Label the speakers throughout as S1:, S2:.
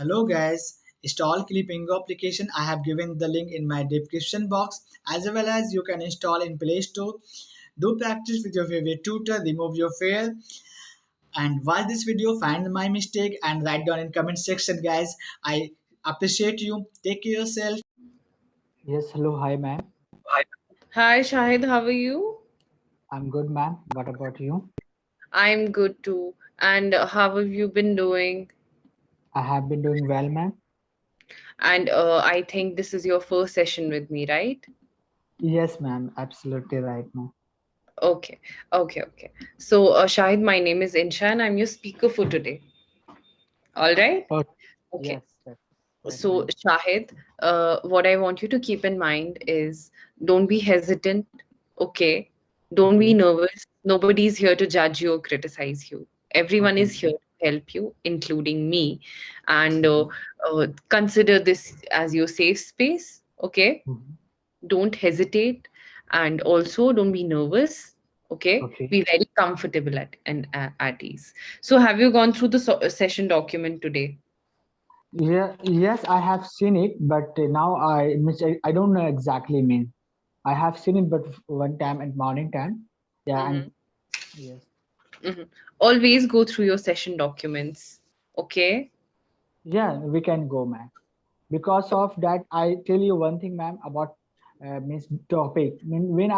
S1: Hello guys, install Clippingo application. I have given the link in my description box as well as you can install in Play Store. Do practice with your favorite tutor, remove your fear and watch this video, find my mistake and write down in comment section guys. I appreciate you. Take care yourself.
S2: Yes, hello, hi, ma'am.
S3: Hi Shahid, how are you?
S2: I'm good, ma'am. What about you?
S3: I'm good too. And how have you been doing?
S2: I have been doing well, ma'am.
S3: And I think this is your first session with me, right?
S2: Yes, ma'am. Absolutely right, ma'am.
S3: Okay, okay. So, Shahid, my name is Insha and I'm your speaker for today. All right?
S2: Oh,
S3: Okay.
S2: yes, that's right,
S3: So,
S2: ma'am.
S3: Shahid, what I want you to keep in mind is don't be hesitant, okay? Don't be
S2: Okay,
S3: nervous. Nobody's here to judge you or criticize you. Everyone
S2: okay,
S3: is
S2: ma'am.
S3: here to help you, including me. And
S2: Okay.
S3: consider this as your safe space, okay?
S2: Mhm.
S3: Don't hesitate. And also, don't be nervous, okay?
S2: Okay.
S3: Be very comfortable at ease. So, have you gone through the session document today?
S2: Yeah, yes, I have seen it, but now I don't know exactly mean. I have seen it, but one time at morning time. Yeah,
S3: Mm-hmm.
S2: and yes.
S3: Mhm. Always go through your session documents. Okay.
S2: Yeah, we can go, ma'am. Because of that, I tell you one thing, ma'am, about means topic. When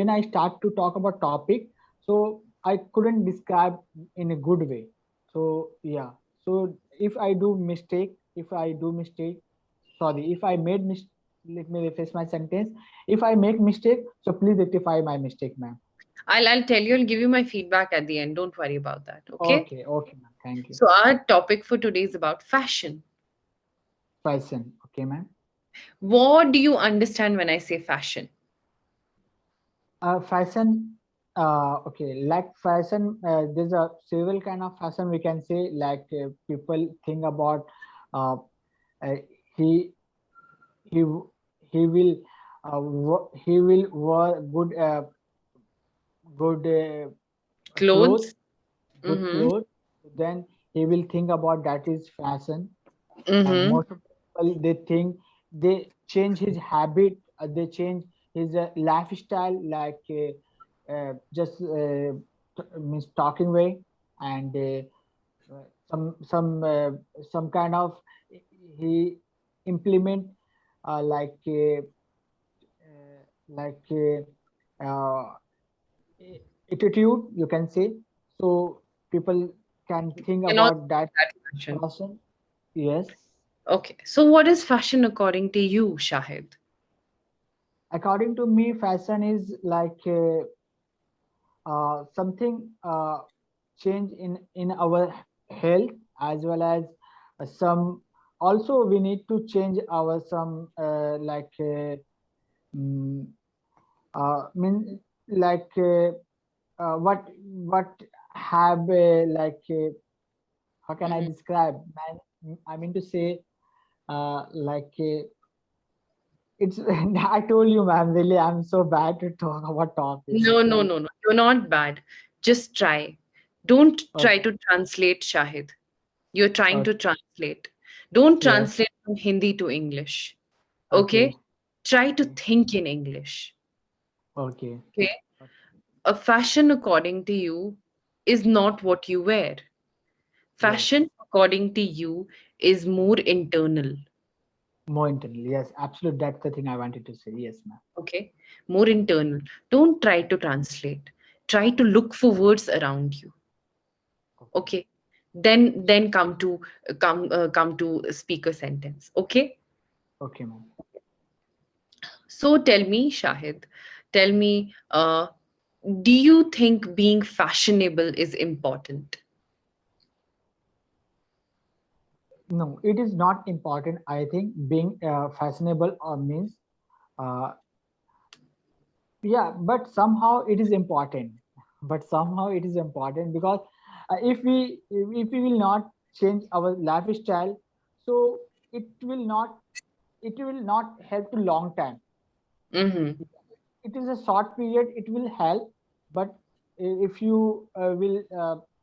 S2: I start to talk about topic, so I couldn't describe in a good way. So yeah, so if I do mistake, sorry, if I made mis, let me rephrase my sentence. If I make mistake, so please rectify my mistake, ma'am.
S3: I'll tell you, I'll give you my feedback at the end. Don't worry about that. Okay.
S2: Okay, okay, ma'am. Thank you.
S3: So our topic for today is about fashion.
S2: Fashion, okay, ma'am.
S3: What do you understand when I say fashion?
S2: Fashion, okay, like fashion, there's a several kind of fashion we can say, like people think about uh, uh, he he he will he will wear good clothes,
S3: Clothes.
S2: good
S3: Mm-hmm.
S2: clothes, then he will think about that is fashion. And
S3: Mm-hmm.
S2: most of people, they think they change his habit, they change his lifestyle, like just means talking way, and some kind of he implement like like uh, attitude, you can say. So people can think
S3: Can also
S2: about that
S3: that fashion.
S2: person. Yes.
S3: Okay. So what is fashion according to you, Shahid?
S2: According to me, fashion is like something change in our health, as well as some, also we need to change our some mm, mean like what have how can I
S3: Mhm.
S2: describe, man? I mean to say like it's I told you, ma'am, really I'm so bad to talk about topics.
S3: No. You're not bad. Just try. Don't try
S2: Okay,
S3: to translate, Shahid. You're trying to
S2: okay,
S3: translate. Don't
S2: yes,
S3: translate from Hindi to English.
S2: okay,
S3: Okay? Try to
S2: okay,
S3: think in English.
S2: okay,
S3: Okay?
S2: okay,
S3: A fashion, according to you, is not what you wear.
S2: yes,
S3: Fashion, according to you, is more internal.
S2: more internal, yes, absolutely, that's the thing I wanted to say, yes, ma'am.
S3: Okay? More internal. Don't try to translate. Try to look for words around you.
S2: Okay,
S3: Okay? Then come to speak a sentence. Okay?
S2: okay, ma'am.
S3: So tell me, Shahid, tell me, do you think being fashionable is important?
S2: No, it is not important. I think being fashionable means uh, yeah, but somehow it is important. But somehow it is important because if we will not change our lifestyle, so it will not, it will not help to long time.
S3: Mm-hmm.
S2: It is a short period, it will help, but if you will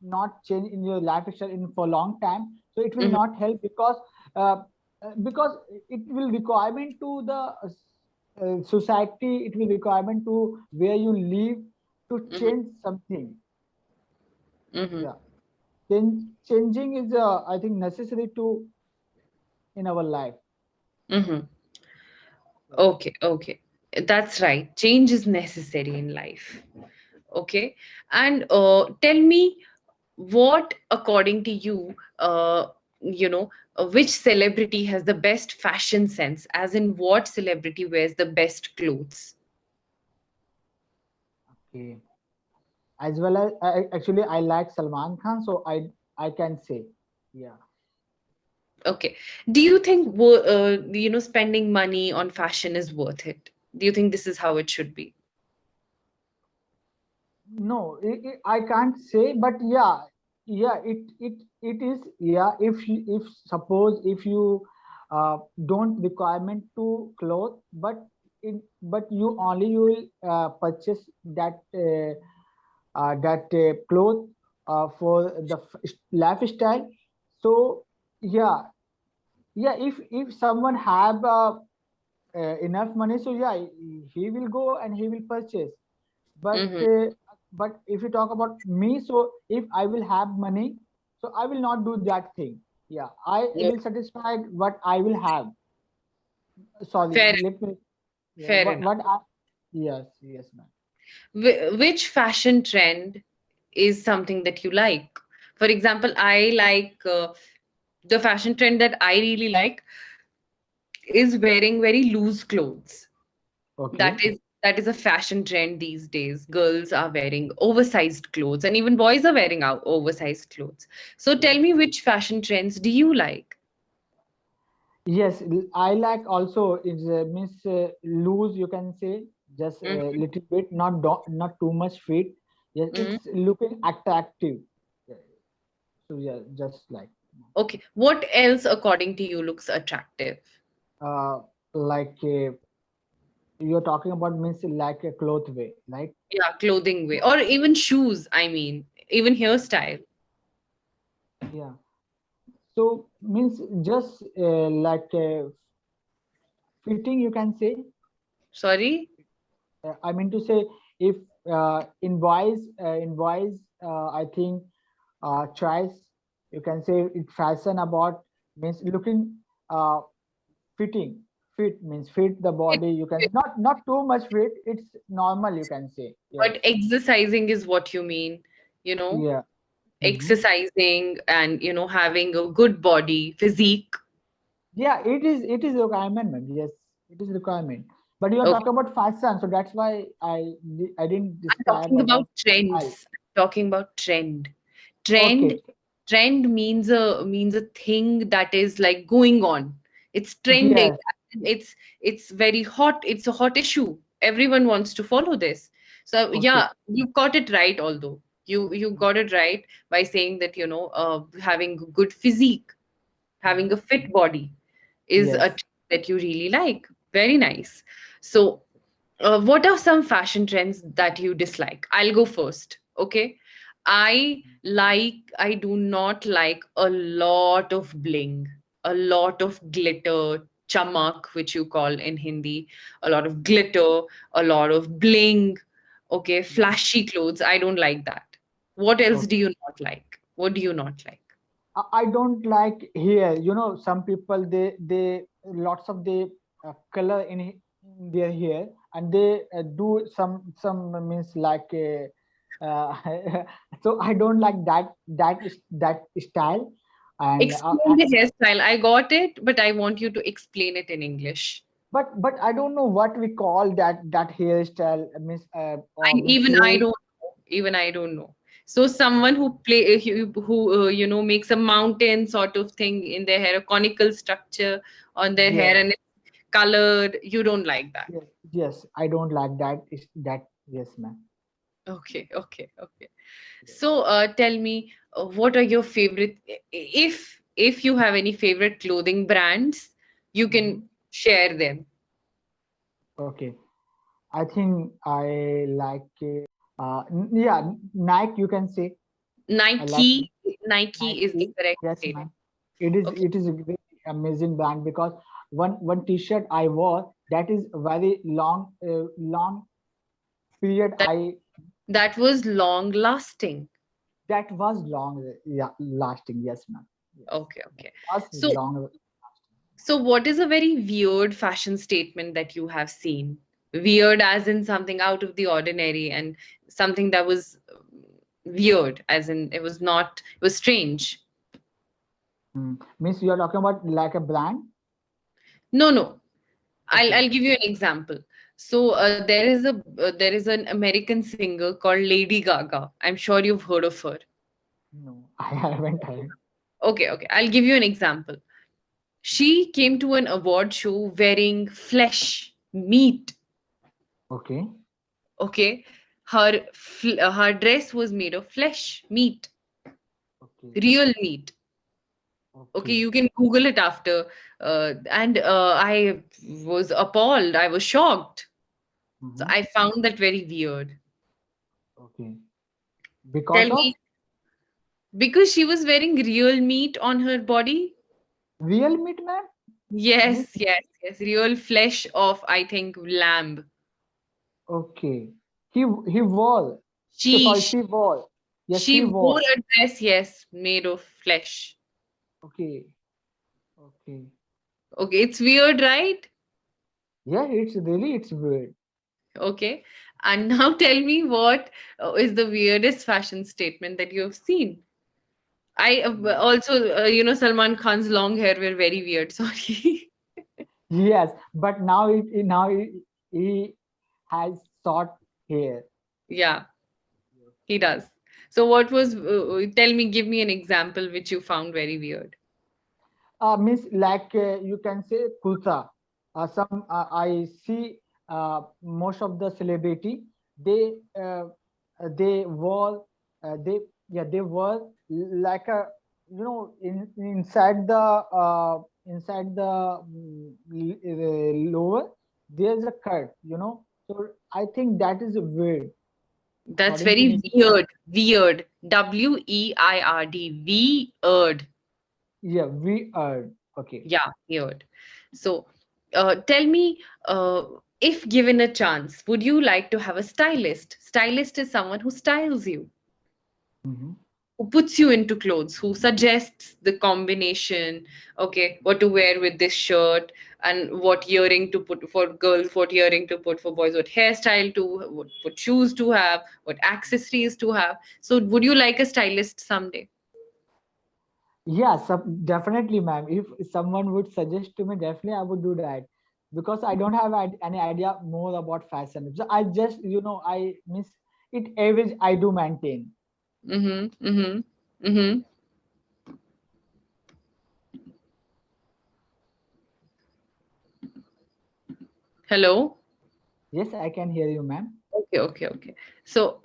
S2: not change in your lifestyle in for long time, so it will
S3: Mhm,
S2: not help, because it will requirement to the society, it will requirement to where you live to
S3: mhm,
S2: change something.
S3: mhm,
S2: Yeah, changing is I think necessary to in our life.
S3: mhm.
S2: Yeah.
S3: Okay, okay. That's right. Change is necessary in life. Okay. And tell me, what, according to you, which celebrity has the best fashion sense? As in, what celebrity wears the best clothes?
S2: Okay. As well as actually I like Salman Khan, so I can say, yeah.
S3: Okay. Do you think, spending money on fashion is worth it? Do you think this is how it should be?
S2: No, I can't say, but yeah, it is. Yeah, if suppose if you don't requirement to clothes, but you will purchase that cloth for the lifestyle. So yeah, yeah. If someone have enough money, so yeah, he will go and he will purchase. but
S3: Mm-hmm.
S2: uh, but if you talk about me, so if I will have money, so I will not do that thing. Yeah, I will satisfy what I will have. Sorry,
S3: Fair,
S2: let me, yeah,
S3: fair enough.
S2: yes, yes, ma'am.
S3: Which fashion trend is something that you like? For example, I like the fashion trend that I really like is wearing very loose clothes.
S2: Okay.
S3: That is a fashion trend these days. Girls are wearing oversized clothes, and even boys are wearing out oversized clothes. So tell
S2: Yes,
S3: me, which fashion trends do you like?
S2: yes, I like also is means loose, you can say, just a
S3: Mhm,
S2: little bit, not too much fit. Yes,
S3: mhm.
S2: it's looking attractive. Yeah, so yeah, just like
S3: Okay. What else, according to you, looks attractive?
S2: uh like you're talking about means like a cloth way, like.
S3: Yeah, clothing way, or even shoes. I mean, even hairstyle.
S2: Yeah, so means just like fitting, you can say.
S3: Sorry.
S2: I mean to say, if in voice, I think choice, you can say it fashion about means looking uh, fitting. Fit means fit the
S3: It-
S2: body. You can
S3: it-
S2: say not too much fit. It's normal. You can say yes.
S3: But exercising is what you mean, you know,
S2: Yeah. Mhm.
S3: exercising and, having a good body, physique.
S2: Yeah. It is requirement, ma'am. Yes, it is requirement. But you are
S3: Okay.
S2: talking about fashion, so that's why I didn't
S3: I'm
S2: describe
S3: talking about
S2: about style.
S3: trends. I'm talking about trend.
S2: Okay.
S3: Trend means a thing that is like going on. It's trending.
S2: Yes.
S3: It's very hot. It's a hot issue. Everyone wants to follow this. So
S2: Okay.
S3: yeah, you got it right. Although you got it right by saying that, having a good physique, having a
S2: Mhm.
S3: fit body is a
S2: Yes.
S3: trend that you really like. Very nice. So what are some fashion trends that you dislike? I'll go first. Okay. I do not like a lot of bling, a lot of glitter, chamak, which you call in Hindi, a lot of glitter, a lot of bling. Okay.
S2: Mhm.
S3: Flashy clothes. I don't like that. What else do
S2: Okay.
S3: you not like? What do you not like?
S2: I don't like hair. Some people they lots of the color in their hair, and they do some means like so I don't like that style, and
S3: Explain the hairstyle. I got it, but I want you to explain it in English.
S2: but I don't know what we call that hairstyle means means
S3: Even I
S2: hair.
S3: don't know. Even I don't know. So someone who play who makes a mountain sort of thing in their hair, a conical structure on their hair,
S2: Yes,
S3: and it's colored. You don't like that.
S2: yes, yes. I don't like that. Is that yes, ma'am.
S3: Okay, okay, okay. So tell me, what are your favorite? If you have any favorite clothing brands, you can
S2: Mhm.
S3: share them.
S2: Okay. I think I like yeah, Nike, you can say.
S3: Nike. Nike is the
S2: Nike.
S3: correct
S2: Yes,
S3: name.
S2: ma'am.
S3: Okay.
S2: It is a very amazing brand because one T-shirt I wore that is very long period.
S3: That that was long lasting.
S2: That was long, yeah, lasting. Yes, ma'am. Yes,
S3: Okay,
S2: that
S3: okay.
S2: was
S3: So
S2: long.
S3: so what is a very weird fashion statement that you have seen? Weird as in something out of the ordinary, and something that was weird as in it was not, it was strange.
S2: Means you are talking about like a brand.
S3: No, no.
S2: Okay.
S3: I'll give you an example. So there is an American singer called Lady Gaga. I'm sure you've heard of her.
S2: No, I haven't heard.
S3: Okay, okay. I'll give you an example. She came to an award show wearing flesh, meat.
S2: Okay.
S3: Okay, her dress was made of flesh, meat,
S2: Okay.
S3: real meat. Okay,
S2: Okay.
S3: you can Google it after. And I was appalled. I was shocked. So
S2: Mm-hmm.
S3: I found that very weird.
S2: Okay. Because
S3: Tell
S2: of
S3: me, because she was wearing real meat on her body?
S2: real meat, man. Means
S3: Yes, yes, yes. Real flesh of, I think, lamb.
S2: okay. He wore. So
S3: She
S2: sorry,
S3: she,
S2: she wore. Yes,
S3: she
S2: she
S3: wore
S2: wore.
S3: a dress, yes, made of flesh.
S2: Okay. Okay.
S3: Okay, it's weird, right?
S2: Yeah, it's weird.
S3: Okay. And now tell me what is the weirdest fashion statement that you have seen? I
S2: Mm.
S3: also, Salman Khan's long hair were very weird. Sorry.
S2: Yes, but now he has short hair.
S3: Yeah, he does. So, what was, tell me, give me an example which you found very weird.
S2: Means like you can say kurta. Some I see most of the celebrity they they wore they yeah they were like a inside the lower there's a cut, so I think that is weird
S3: That's
S2: according to
S3: very
S2: me.
S3: weird. Weird. Weird. Weird.
S2: Yeah, we are okay.
S3: Yeah, weird. So, tell me, if given a chance, would you like to have a stylist? Stylist is someone who styles you,
S2: Mhm.
S3: who puts you into clothes, who suggests the combination, okay, what to wear with this shirt, and what earring to put for girls, what earring to put for boys, what hairstyle to, what shoes to have, what accessories to have. So, would you like a stylist someday?
S2: Yes, definitely, ma'am. If someone would suggest to me, definitely I would do that because I don't have any idea more about fashion. So I just, I miss it average I do maintain.
S3: Mm-hmm. Mm-hmm. Mm-hmm. Hello.
S2: Yes, I can hear you, ma'am.
S3: Okay, okay, okay. So,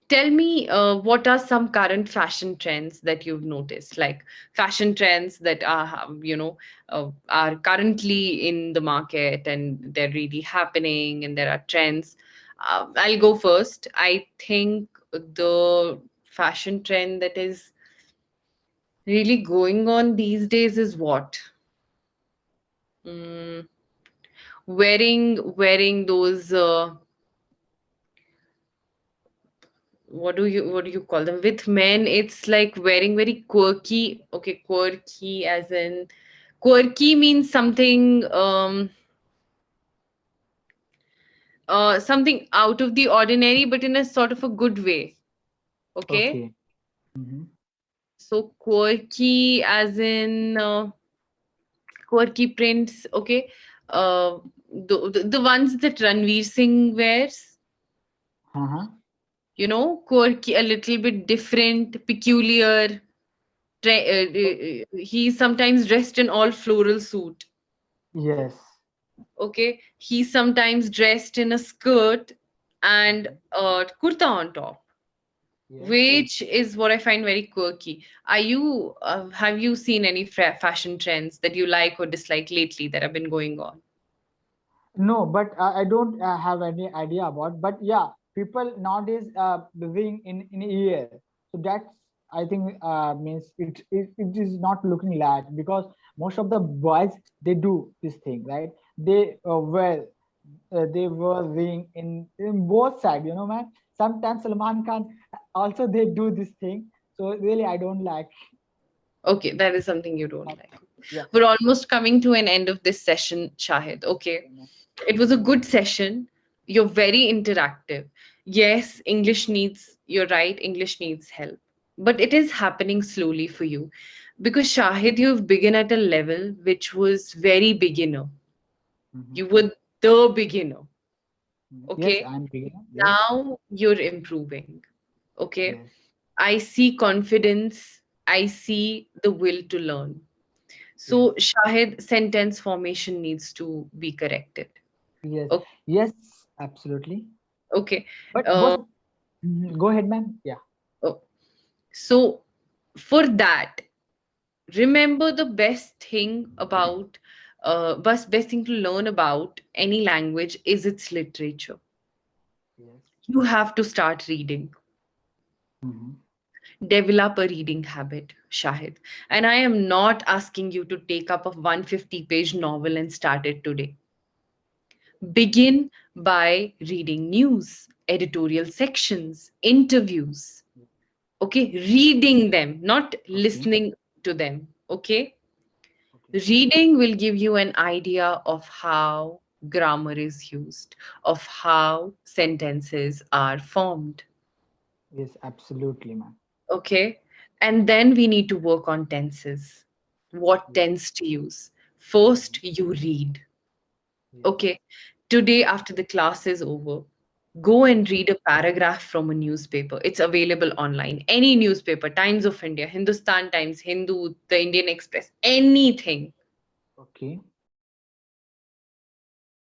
S3: tell me, what are some current fashion trends that you've noticed? Like fashion trends that are currently in the market and they're really happening and there are trends. I'll go first. I think the fashion trend that is really going on these days is what? Mm, wearing those. What do you call them, with men, it's like wearing very quirky. Okay, quirky as in, quirky means something, something out of the ordinary, but in a sort of a good way. Okay,
S2: Okay. Hmm.
S3: so quirky as in, quirky prints. Okay, the ones that Ranveer Singh wears,
S2: Uh-huh.
S3: quirky, a little bit different, peculiar. He's sometimes dressed in all floral suit.
S2: Yes.
S3: Okay, he's sometimes dressed in a skirt and
S2: Mhm.
S3: a kurta on top,
S2: Yes.
S3: which is what I find very quirky. Have you seen any fashion trends that you like or dislike lately that have been going on?
S2: No, but I don't have any idea about. But yeah, people nowadays living in ear, so that's I think means it is not looking like, because most of the boys, they do this thing, right? They they were being in both sides, man. Sometimes Salman Khan also they do this thing. So really, I don't like.
S3: Okay, that is something you don't like.
S2: Yeah.
S3: We're almost coming to an end of this session, Shahid. Okay. It was a good session. You're very interactive. Yes, English needs, you're right, English needs help. But it is happening slowly for you. Because Shahid, you've begun at a level which was very beginner.
S2: Mhm.
S3: You were the beginner.
S2: Yes,
S3: Okay.
S2: I'm beginner. Yes.
S3: Now you're improving. Okay.
S2: Yes.
S3: I see confidence. I see the will to learn.
S2: Yes.
S3: So, Shahid, sentence formation needs to be corrected.
S2: Yes.
S3: Okay.
S2: Yes. Absolutely.
S3: Okay.
S2: But
S3: Uh,
S2: both. Go ahead, man. Yeah.
S3: oh, so, for that, remember the best thing about, best thing to learn about any language is its literature.
S2: Yes.
S3: You have to start reading.
S2: Mhm.
S3: Develop a reading habit, Shahid. And I am not asking you to take up a 150-page novel and start it today. Begin by reading news, editorial sections, interviews. Okay, reading them, not
S2: Okay.
S3: listening to them. Okay,
S2: Okay.
S3: reading will give you an idea of how grammar is used, of how sentences are formed.
S2: Yes, absolutely, man.
S3: Okay, and then we need to work on tenses. What
S2: Yes.
S3: tense to use? First,
S2: Mhm.
S3: you read.
S2: Yes.
S3: Okay, today after the class is over, go and
S2: Mhm.
S3: read a paragraph from a newspaper. It's available online. Any newspaper, Times of India, Hindustan Times, Hindu, the Indian Express, anything.
S2: Okay.